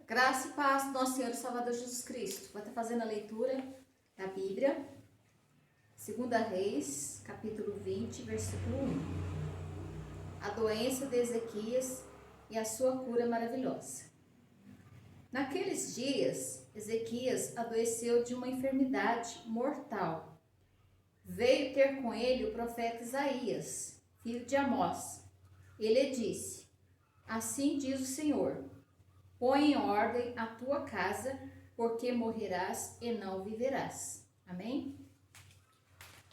Graça e paz do nosso Senhor e Salvador Jesus Cristo. Vou estar fazendo a leitura da Bíblia, 2 Reis, capítulo 20, versículo 1. A doença de Ezequias e a sua cura maravilhosa. Naqueles dias, Ezequias adoeceu de uma enfermidade mortal. Veio ter com ele o profeta Isaías, filho de Amós. Ele disse: Assim diz o Senhor: põe em ordem a tua casa, porque morrerás e não viverás. Amém?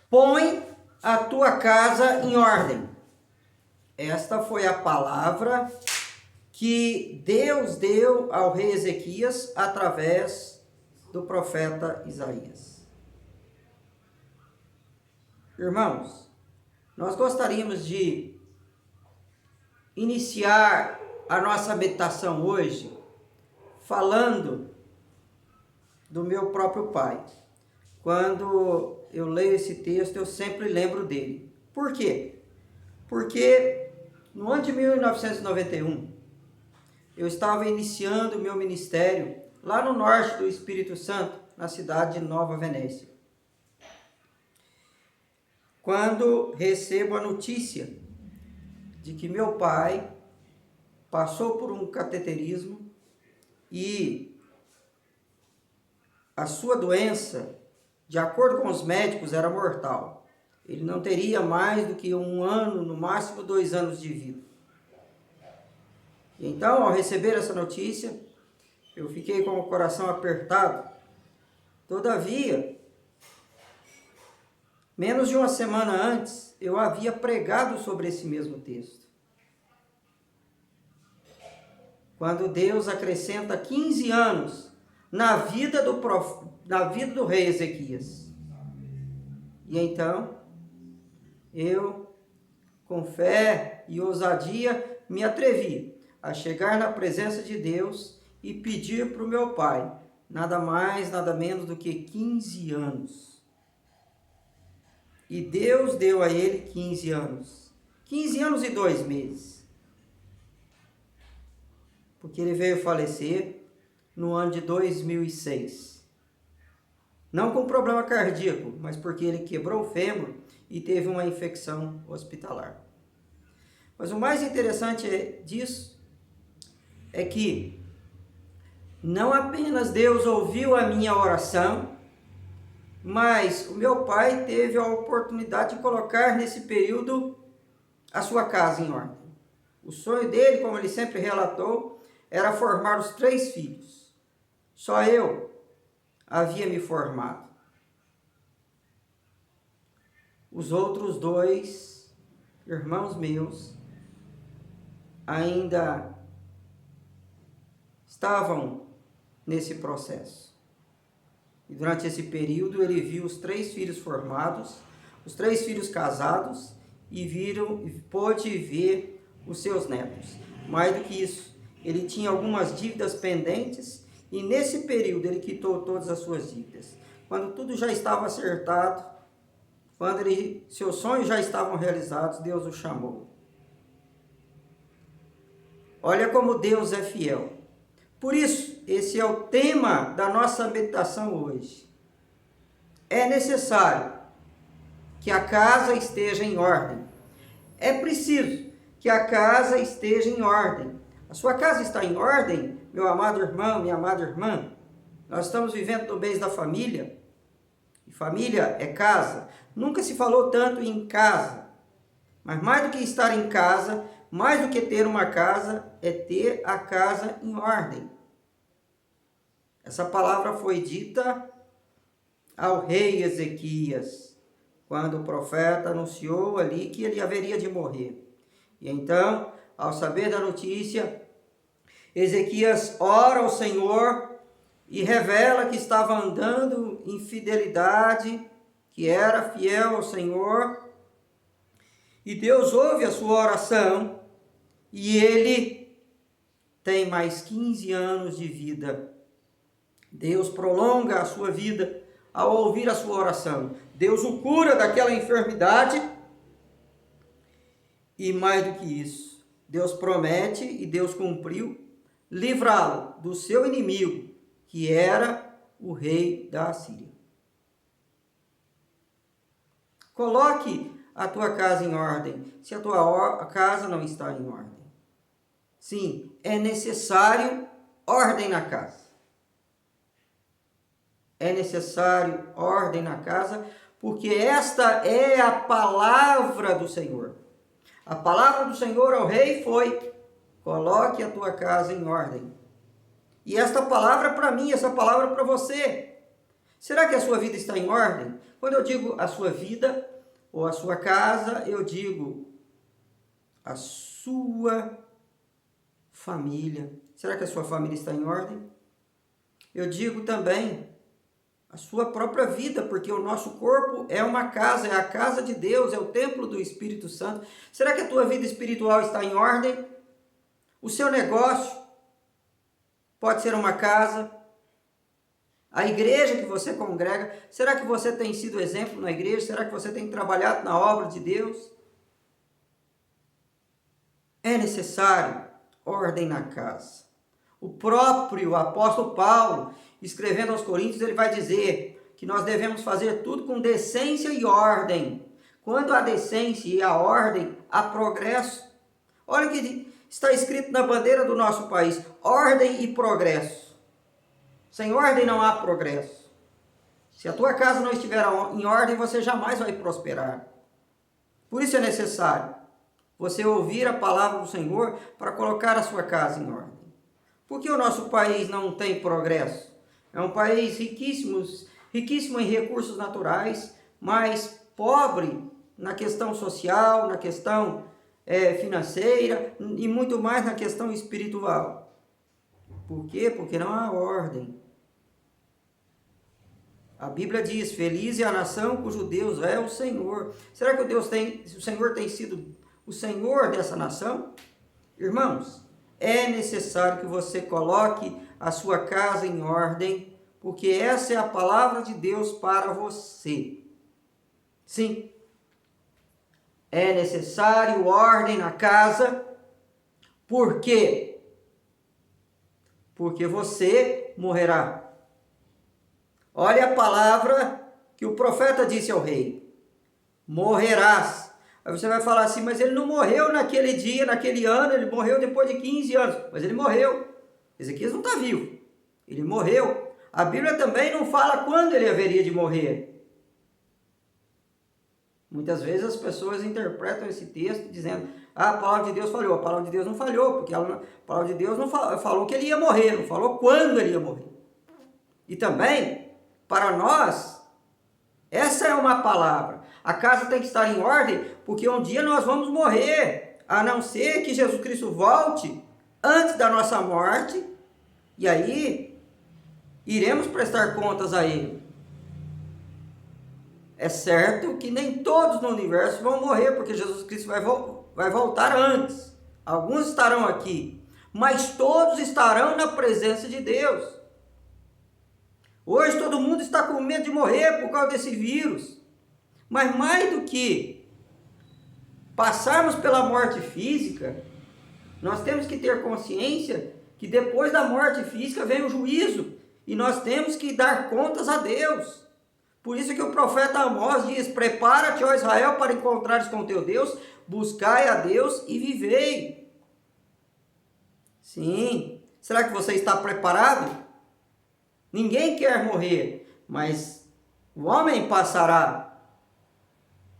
Põe a tua casa em ordem. Esta foi a palavra que Deus deu ao rei Ezequias através do profeta Isaías. Irmãos, nós gostaríamos de iniciar a nossa meditação hoje falando do meu próprio pai. Quando eu leio esse texto, eu sempre lembro dele. Por quê? Porque no ano de 1991, eu estava iniciando o meu ministério lá no norte do Espírito Santo, na cidade de Nova Venécia. Quando recebo a notícia de que meu pai passou por um cateterismo e a sua doença, de acordo com os médicos, era mortal. Ele não teria mais do que 1 ano, no máximo 2 anos de vida. Então, ao receber essa notícia, eu fiquei com o coração apertado. Todavia, menos de uma semana antes, eu havia pregado sobre esse mesmo texto. Quando Deus acrescenta 15 anos na vida do rei Ezequias. E então, eu, com fé e ousadia, me atrevi a chegar na presença de Deus e pedir para o meu pai, nada mais, nada menos do que 15 anos. E Deus deu a ele 15 anos. 15 anos e 2 meses. Porque ele veio falecer no ano de 2006. Não com problema cardíaco, mas porque ele quebrou o fêmur e teve uma infecção hospitalar. Mas o mais interessante disso é que não apenas Deus ouviu a minha oração, mas o meu pai teve a oportunidade de colocar nesse período a sua casa em ordem. O sonho dele, como ele sempre relatou, era formar os 3 filhos. Só eu havia me formado. Os outros 2 irmãos meus ainda estavam nesse processo. E durante esse período ele viu os 3 filhos formados, os 3 filhos casados e pôde ver os seus netos. Mais do que isso, ele tinha algumas dívidas pendentes e nesse período ele quitou todas as suas dívidas. Quando tudo já estava acertado, quando seus sonhos já estavam realizados, Deus o chamou. Olha como Deus é fiel. Por isso, esse é o tema da nossa meditação hoje. É necessário que a casa esteja em ordem. É preciso que a casa esteja em ordem. A sua casa está em ordem, meu amado irmão, minha amada irmã? Nós estamos vivendo no mês da família. E família é casa. Nunca se falou tanto em casa. Mas mais do que estar em casa, mais do que ter uma casa, é ter a casa em ordem. Essa palavra foi dita ao rei Ezequias, quando o profeta anunciou ali que ele haveria de morrer. E então, ao saber da notícia, Ezequias ora ao Senhor e revela que estava andando em fidelidade, que era fiel ao Senhor. E Deus ouve a sua oração e ele tem mais 15 anos de vida. Deus prolonga a sua vida ao ouvir a sua oração. Deus o cura daquela enfermidade. E mais do que isso, Deus promete e Deus cumpriu livrá-lo do seu inimigo, que era o rei da Assíria. Coloque a tua casa em ordem, se a tua casa não está em ordem. Sim, é necessário ordem na casa. É necessário ordem na casa, porque esta é a palavra do Senhor. A palavra do Senhor ao rei foi: coloque a tua casa em ordem. E esta palavra para mim, essa palavra para você. Será que a sua vida está em ordem? Quando eu digo a sua vida ou a sua casa, eu digo a sua família. Será que a sua família está em ordem? Eu digo também a sua própria vida, porque o nosso corpo é uma casa, é a casa de Deus, é o templo do Espírito Santo. Será que a tua vida espiritual está em ordem? O seu negócio pode ser uma casa. A igreja que você congrega, será que você tem sido exemplo na igreja? Será que você tem trabalhado na obra de Deus? É necessário ordem na casa. O próprio apóstolo Paulo, escrevendo aos Coríntios, ele vai dizer que nós devemos fazer tudo com decência e ordem. Quando há decência e há ordem, há progresso. Olha o que está escrito na bandeira do nosso país: ordem e progresso. Sem ordem não há progresso. Se a tua casa não estiver em ordem, você jamais vai prosperar. Por isso é necessário você ouvir a palavra do Senhor para colocar a sua casa em ordem. Por que o nosso país não tem progresso? É um país riquíssimo em recursos naturais, mas pobre na questão social, na questão financeira e muito mais na questão espiritual. Por quê? Porque não há ordem. A Bíblia diz: feliz é a nação cujo Deus é o Senhor. Será que o Senhor tem sido o Senhor dessa nação? Irmãos, é necessário que você coloque a sua casa em ordem, porque essa é a palavra de Deus para você. Sim, é necessário ordem na casa. Por quê? Porque você morrerá. Olha a palavra que o profeta disse ao rei: morrerás. Aí você vai falar assim: mas ele não morreu naquele dia, naquele ano, ele morreu depois de 15 anos. Mas ele morreu. Ezequias não está vivo. Ele morreu. A Bíblia também não fala quando ele haveria de morrer. Muitas vezes as pessoas interpretam esse texto dizendo: a palavra de Deus falhou. A palavra de Deus não falhou, porque a palavra de Deus não falou que ele ia morrer, não falou quando ele ia morrer. E também, para nós, essa é uma palavra. A casa tem que estar em ordem, porque um dia nós vamos morrer, a não ser que Jesus Cristo volte antes da nossa morte, e aí iremos prestar contas a Ele. É certo que nem todos no universo vão morrer, porque Jesus Cristo vai voltar antes. Alguns estarão aqui, mas todos estarão na presença de Deus. Hoje todo mundo está com medo de morrer por causa desse vírus. Mas mais do que passarmos pela morte física, nós temos que ter consciência que depois da morte física vem o juízo. E nós temos que dar contas a Deus. Por isso que o profeta Amós diz: prepara-te, ó Israel, para encontrares com teu Deus, buscai a Deus e vivei. Sim. Será que você está preparado? Ninguém quer morrer, mas o homem passará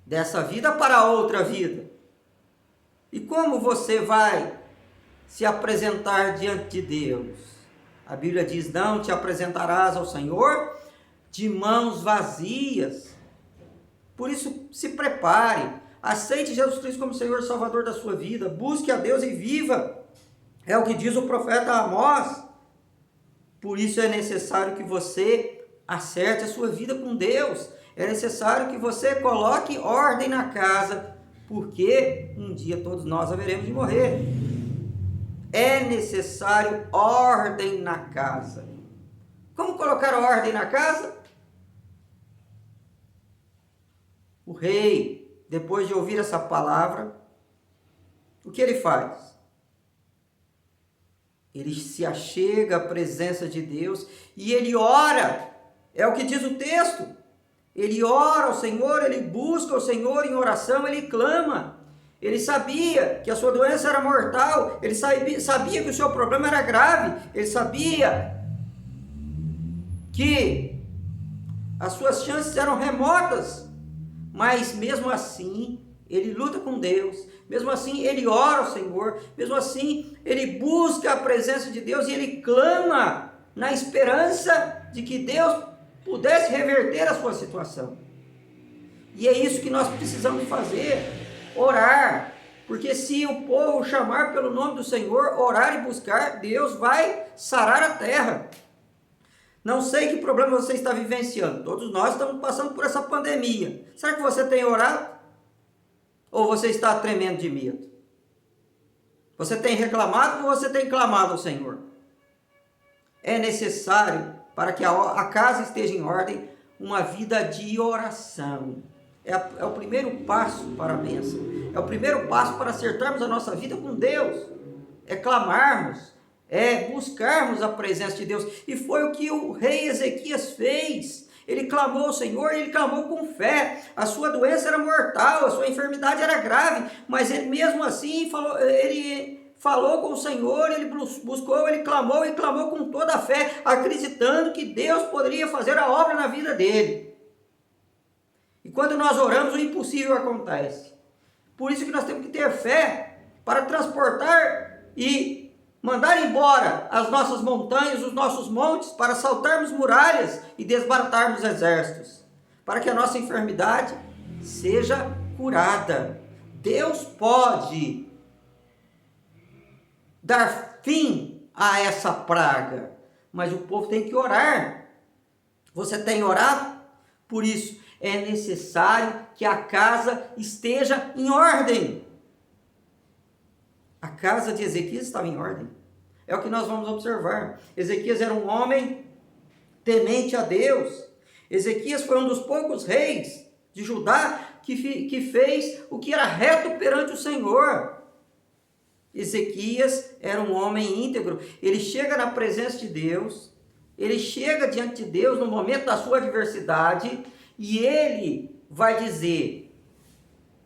dessa vida para outra vida. E como você vai se apresentar diante de Deus? A Bíblia diz: não te apresentarás ao Senhor de mãos vazias. Por isso, se prepare, aceite Jesus Cristo como Senhor e Salvador da sua vida, busque a Deus e viva. É o que diz o profeta Amós. Por isso é necessário que você acerte a sua vida com Deus. É necessário que você coloque ordem na casa, porque um dia todos nós haveremos de morrer. É necessário ordem na casa. Como colocar ordem na casa? O rei, depois de ouvir essa palavra, o que ele faz? ele se achega à presença de Deus e ele ora. É o que diz o texto. Ele ora ao Senhor, ele busca o Senhor em oração, ele clama. Ele sabia que a sua doença era mortal, ele sabia que o seu problema era grave, ele sabia que as suas chances eram remotas, mas mesmo assim, ele luta com Deus, mesmo assim ele ora ao Senhor, mesmo assim ele busca a presença de Deus e ele clama na esperança de que Deus pudesse reverter a sua situação. E é isso que nós precisamos fazer, orar, porque se o povo chamar pelo nome do Senhor, orar e buscar, Deus vai sarar a terra. Não sei que problema você está vivenciando, todos nós estamos passando por essa pandemia. Será que você tem orado? Ou você está tremendo de medo? Você tem reclamado ou você tem clamado ao Senhor? É necessário, para que a casa esteja em ordem, uma vida de oração. É o primeiro passo para a bênção. É o primeiro passo para acertarmos a nossa vida com Deus. É clamarmos, é buscarmos a presença de Deus. E foi o que o rei Ezequias fez. Ele clamou ao Senhor, ele clamou com fé. A sua doença era mortal, a sua enfermidade era grave, mas ele mesmo assim falou com o Senhor, ele buscou, ele clamou e clamou com toda a fé, acreditando que Deus poderia fazer a obra na vida dele. E quando nós oramos, o impossível acontece. Por isso que nós temos que ter fé para transportar e mandar embora as nossas montanhas, os nossos montes, para saltarmos muralhas e desbaratarmos exércitos, para que a nossa enfermidade seja curada. Deus pode dar fim a essa praga, mas o povo tem que orar. Você tem orado? Por isso é necessário que a casa esteja em ordem. A casa de Ezequias estava em ordem. É o que nós vamos observar. Ezequias era um homem temente a Deus. Ezequias foi um dos poucos reis de Judá que fez o que era reto perante o Senhor. Ezequias era um homem íntegro. Ele chega na presença de Deus, ele chega diante de Deus no momento da sua adversidade e ele vai dizer: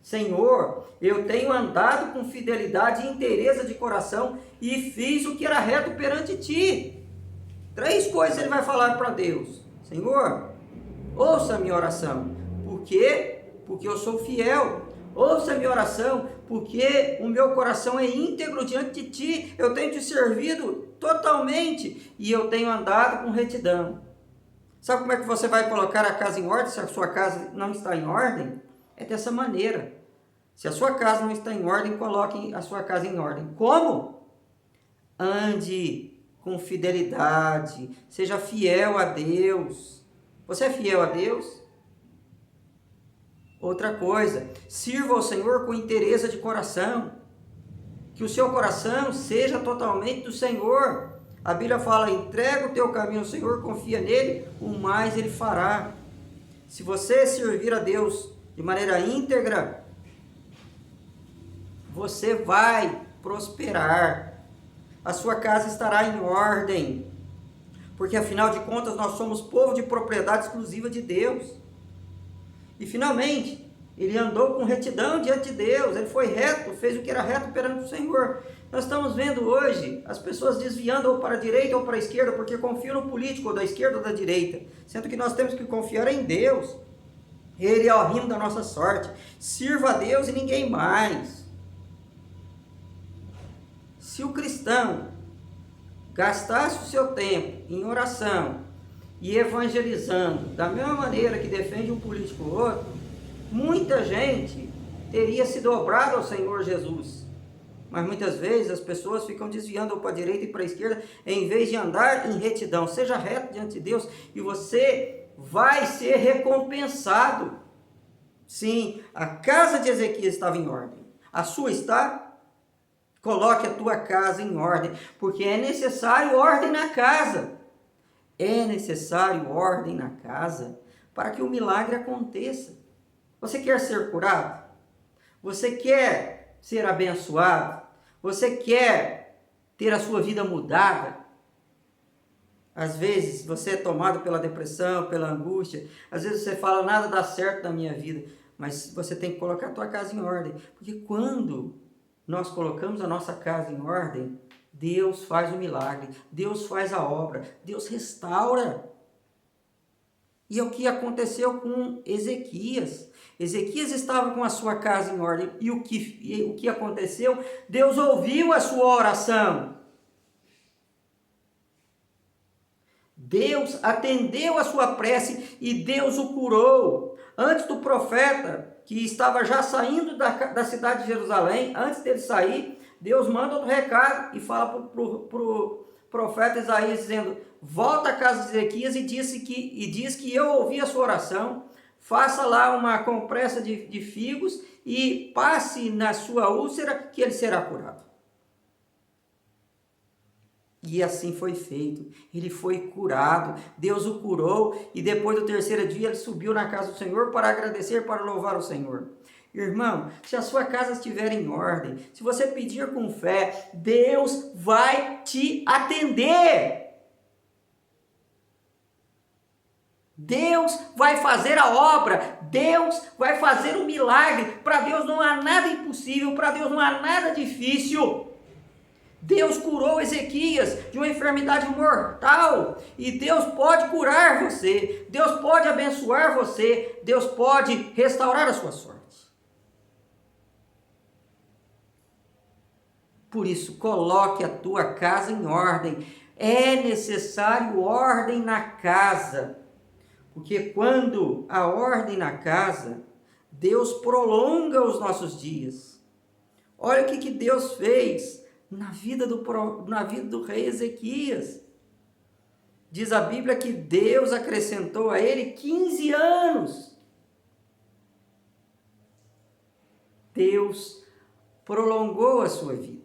Senhor, eu tenho andado com fidelidade e inteireza de coração e fiz o que era reto perante ti. 3 coisas ele vai falar para Deus. Senhor, ouça a minha oração. Por quê? Porque eu sou fiel. Ouça a minha oração, porque o meu coração é íntegro diante de ti. Eu tenho te servido totalmente e eu tenho andado com retidão. Sabe como é que você vai colocar a casa em ordem se a sua casa não está em ordem? É dessa maneira. Se a sua casa não está em ordem, coloque a sua casa em ordem. Como? Ande com fidelidade. Seja fiel a Deus. Você é fiel a Deus? Outra coisa, sirva ao Senhor com inteireza de coração. Que o seu coração seja totalmente do Senhor. A Bíblia fala: entrega o teu caminho ao Senhor, confia nele, o mais ele fará. Se você servir a Deus de maneira íntegra, você vai prosperar. A sua casa estará em ordem. Porque afinal de contas nós somos povo de propriedade exclusiva de Deus. E finalmente, ele andou com retidão diante de Deus, ele foi reto, fez o que era reto perante o Senhor. Nós estamos vendo hoje as pessoas desviando ou para a direita ou para a esquerda, porque confiam no político, ou da esquerda ou da direita, sendo que nós temos que confiar em Deus. Ele é o rimo da nossa sorte. Sirva a Deus e ninguém mais. Se o cristão gastasse o seu tempo em oração e evangelizando da mesma maneira que defende um político ou outro, muita gente teria se dobrado ao Senhor Jesus. Mas muitas vezes as pessoas ficam desviando para a direita e para a esquerda, em vez de andar em retidão. Seja reto diante de Deus e você vai ser recompensado. Sim, a casa de Ezequias estava em ordem. A sua está? Coloque a tua casa em ordem, porque é necessário ordem na casa. É necessário ordem na casa para que o milagre aconteça. Você quer ser curado? Você quer ser abençoado? Você quer ter a sua vida mudada. Às vezes você é tomado pela depressão, pela angústia. Às vezes você fala, nada dá certo na minha vida. Mas você tem que colocar a tua casa em ordem. Porque quando nós colocamos a nossa casa em ordem, Deus faz o milagre, Deus faz a obra, Deus restaura. E é o que aconteceu com Ezequias. Ezequias estava com a sua casa em ordem. E o que aconteceu? Deus ouviu a sua oração. Deus atendeu a sua prece e Deus o curou. Antes do profeta, que estava já saindo da cidade de Jerusalém, antes dele sair, Deus manda um recado e fala para o profeta Isaías, dizendo, volta à casa de Ezequias e diz que eu ouvi a sua oração, faça lá uma compressa de figos e passe na sua úlcera que ele será curado. E assim foi feito, ele foi curado, Deus o curou e depois do terceiro dia ele subiu na casa do Senhor para agradecer, para louvar o Senhor. Irmão, se a sua casa estiver em ordem, se você pedir com fé, Deus vai te atender. Deus vai fazer a obra, Deus vai fazer o milagre. Para Deus não há nada impossível, para Deus não há nada difícil. Deus curou Ezequias de uma enfermidade mortal e Deus pode curar você, Deus pode abençoar você, Deus pode restaurar a sua sorte. Por isso, coloque a tua casa em ordem. É necessário ordem na casa, porque quando há ordem na casa, Deus prolonga os nossos dias. Olha o que Deus fez na vida do rei Ezequias. Diz a Bíblia que Deus acrescentou a ele 15 anos. Deus prolongou a sua vida.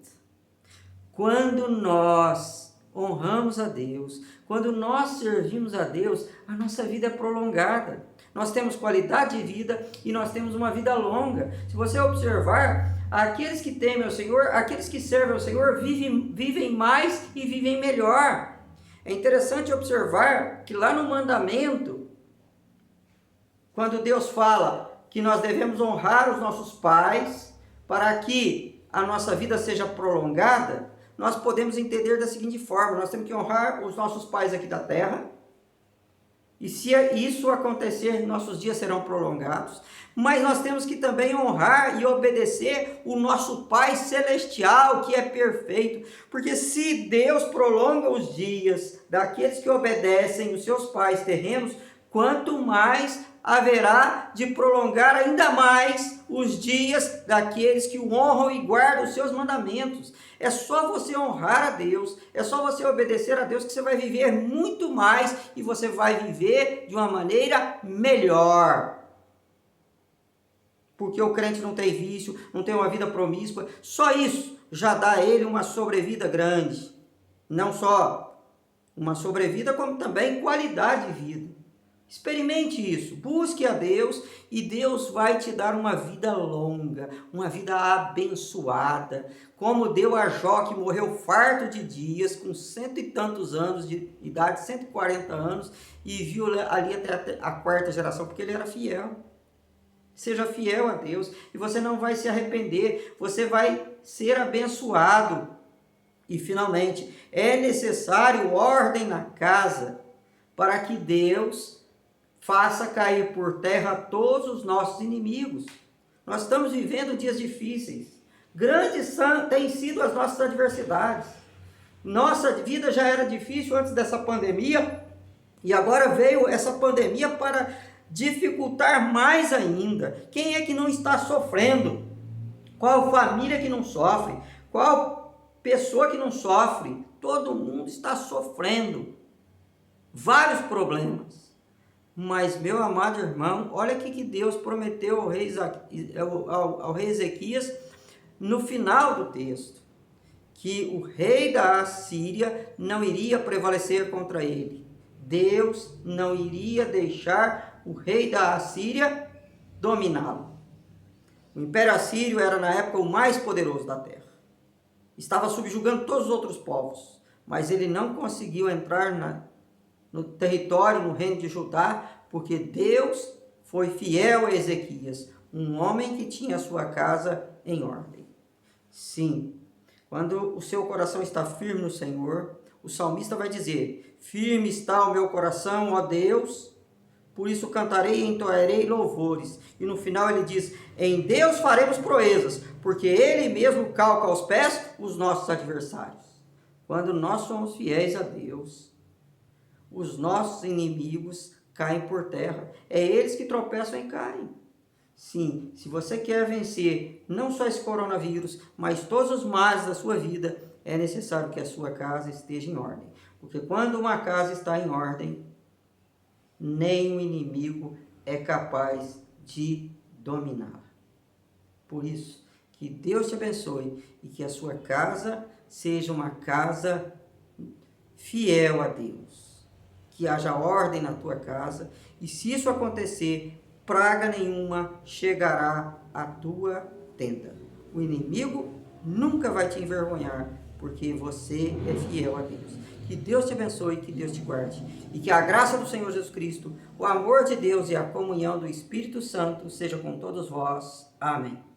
Quando nós honramos a Deus, quando nós servimos a Deus, a nossa vida é prolongada. Nós temos qualidade de vida e nós temos uma vida longa. Se você observar, aqueles que temem ao Senhor, aqueles que servem ao Senhor, vivem mais e vivem melhor. É interessante observar que lá no mandamento, quando Deus fala que nós devemos honrar os nossos pais para que a nossa vida seja prolongada, nós podemos entender da seguinte forma: nós temos que honrar os nossos pais aqui da terra, e se isso acontecer, nossos dias serão prolongados, mas nós temos que também honrar e obedecer o nosso Pai Celestial, que é perfeito, porque se Deus prolonga os dias daqueles que obedecem os seus pais terrenos, quanto mais haverá de prolongar ainda mais os dias daqueles que o honram e guardam os seus mandamentos. É só você honrar a Deus, é só você obedecer a Deus que você vai viver muito mais e você vai viver de uma maneira melhor. Porque o crente não tem vício, não tem uma vida promíscua, só isso já dá a ele uma sobrevida grande. Não só uma sobrevida, como também qualidade de vida. Experimente isso, busque a Deus e Deus vai te dar uma vida longa, uma vida abençoada, como deu a Jó, que morreu farto de dias, com 100 e tantos anos de idade, 140 anos, e viu ali até a quarta geração, porque ele era fiel. Seja fiel a Deus e você não vai se arrepender, você vai ser abençoado. E finalmente, é necessário ordem na casa para que Deus faça cair por terra todos os nossos inimigos. Nós estamos vivendo dias difíceis. Grandes têm sido as nossas adversidades. Nossa vida já era difícil antes dessa pandemia e agora veio essa pandemia para dificultar mais ainda. Quem é que não está sofrendo? Qual família que não sofre? Qual pessoa que não sofre? Todo mundo está sofrendo. Vários problemas. Mas, meu amado irmão, olha o que Deus prometeu ao rei Ezequias no final do texto. Que o rei da Assíria não iria prevalecer contra ele. Deus não iria deixar o rei da Assíria dominá-lo. O Império Assírio era na época o mais poderoso da terra. estava subjugando todos os outros povos, mas ele não conseguiu entrar no território, no reino de Judá, porque Deus foi fiel a Ezequias, um homem que tinha a sua casa em ordem. Sim, quando o seu coração está firme no Senhor, o salmista vai dizer: firme está o meu coração, ó Deus, por isso cantarei e entoarei louvores. E no final ele diz: em Deus faremos proezas, porque Ele mesmo calca aos pés os nossos adversários. Quando nós somos fiéis a Deus, os nossos inimigos caem por terra. É eles que tropeçam e caem. Sim, se você quer vencer não só esse coronavírus, mas todos os males da sua vida, é necessário que a sua casa esteja em ordem. Porque quando uma casa está em ordem, nem o inimigo é capaz de dominar. Por isso, que Deus te abençoe e que a sua casa seja uma casa fiel a Deus. Que haja ordem na tua casa e se isso acontecer, praga nenhuma chegará à tua tenda. O inimigo nunca vai te envergonhar, porque você é fiel a Deus. Que Deus te abençoe, que Deus te guarde. E que a graça do Senhor Jesus Cristo, o amor de Deus e a comunhão do Espírito Santo seja com todos vós. Amém.